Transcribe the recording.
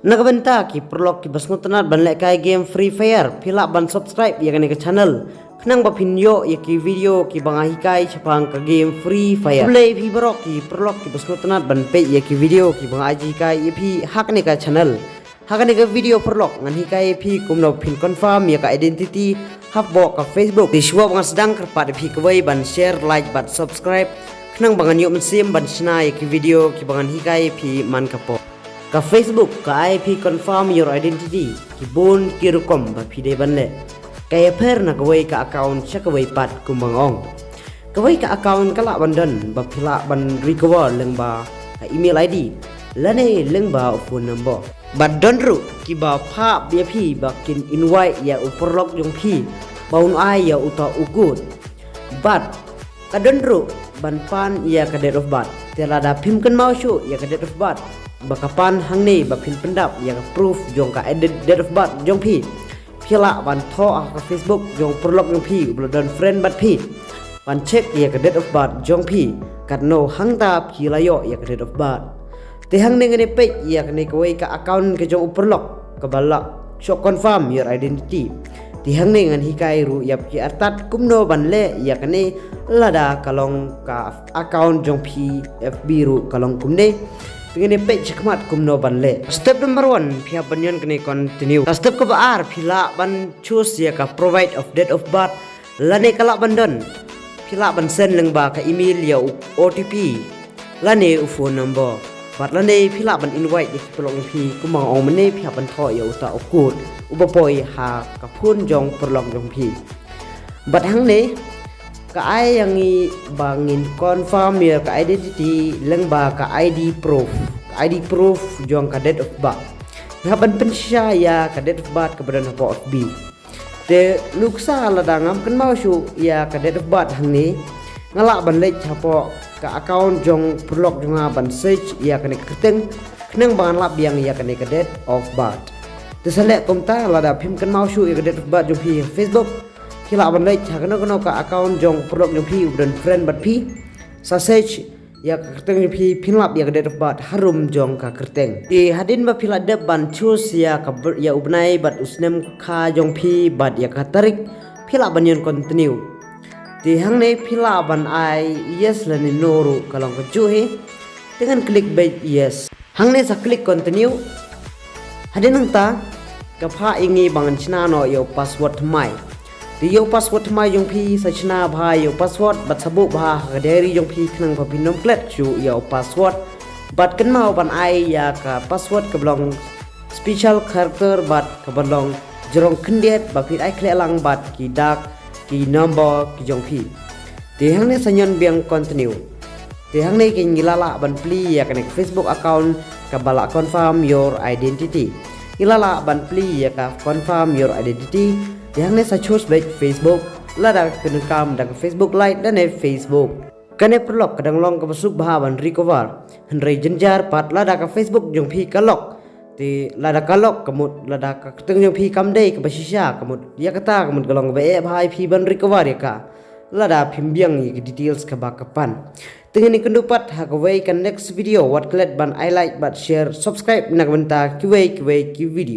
Nagabenta ki perlok ki basngutanat ban lek kai game Free Fire pila ban subscribe ya kan ke channel kenang ba pinyo ya ki video ki bang hikai chapang ka game Free Fire play pi barok ki perlok ki basngutanat ban pe ya ki video ki bang aji kai pi hak ne ka channel hak ne ka video perlok ngan hikai pi kumno pin confirm ya ka identity hak bo ka Facebook di shwa bang sedang kerpat pi kwai ban share like ban subscribe kenang bangan yuk mensim ban sina ya ki video ki bang hikai pi man kapo ka Facebook ka IP confirm your identity ki bon ki rukom ba pide banle kaya per na kawai ka account sya kawai pat kumbang ong kawai ka account kala bandan ba pila ban recover leng ba ka email ID lane leng ba phone number ba donru ki ba pha bia phi ba kin invite ya uporlok jong phi baun ai ya uta ugut but ka donru ban pan ya ka date of birth telada pimkan mau syu ya ka date of birth bakapan hang ni ba pin pendap yang proof jong ka edit date of birth jong pi pila ban tho ka Facebook jong perlok jong pi blodan friend bat pi ban check ya ka date of birth jong pi kat no hang ta pi layo ya ka date of birth te hang ni ngene pe ya ka ni koi ka account ke jong perlok ka bala show confirm your identity ti hang ni ngan hikai ru ya pi artat kumno ban le ya ka ni lada kalong ka account jong pi FB ru kalong kumne Pingin page kemat kumno banle. Step number 1 pihak banyan kini continue. Step ke bar pila ban choose ya ka provide of date of birth. Lane kalak bandan pila ban send leng ba ka email ya OTP. Lane phone number. Bat lane pila ban invite ya pelong pi kumang ong mene pihak ban tho ya uta okut. Ubapoi ha ka phun jong perlong jong pi. Bat hang ne ka ai yang i bangin confirm ya ka identity leng ba ka ID proof jong ka date of birth ngaban pensya ya ka date of birth kebadan hapo of B te luksa ladangam kan mau syu ya ka date of birth hang ni ngalak ban lek hapo ka account jong perlok jong ban search ya ka ne keteng kenang bangan lap yang ya ka ne ka date of birth te selek komta lada pim kan mau syu ya ka date of birth jong pi Facebook kila ban lek kano ka account jong perlok jong pi dan friend bat pi sa search ya kerteng jong pi pinlap ya date of birth harum jong ka kerteng di hadin ba pila de ban choose ya ka ya ubnai bat usnem kha jong pi bat ya ka tarik pila ban yon continue di hang ne pila ban ai yes lani noru kalong ka juhe dengan klik baik yes hang ne sa klik continue hadin nang ka pha ingi bangan china no yo password mai di yo password mai jong pi sa china bhai yo password bat sabuk bha dari jong pi knang pa pinom klet chu yo password bat kan mau ban ai ya ka password ka blong special character bat ka blong jorong kendet ba pi ai kle lang bat ki dak ki number ki jong pi ti hang ne sanyon biang continue ti hang ne ki ngilala ban pli ya ka Facebook account ka bala confirm your identity ngilala ban pli ya ka confirm your identity yang ne sa choose baik Facebook lada kenekam dak Facebook live dan Facebook kane perlok kadang long ka masuk bahaban recover henry jenjar pat lada ka Facebook jong pi kalok ti lada kalok kamut lada ka keteng jong pi kamdei ka basisya kamut ya kata kamut galong ba bhai pi ban recover ya ka lada pimbiang yi details ka bakapan tengeni kendupat ha ka wei kan next video what klet ban I like but share subscribe nak benta ki video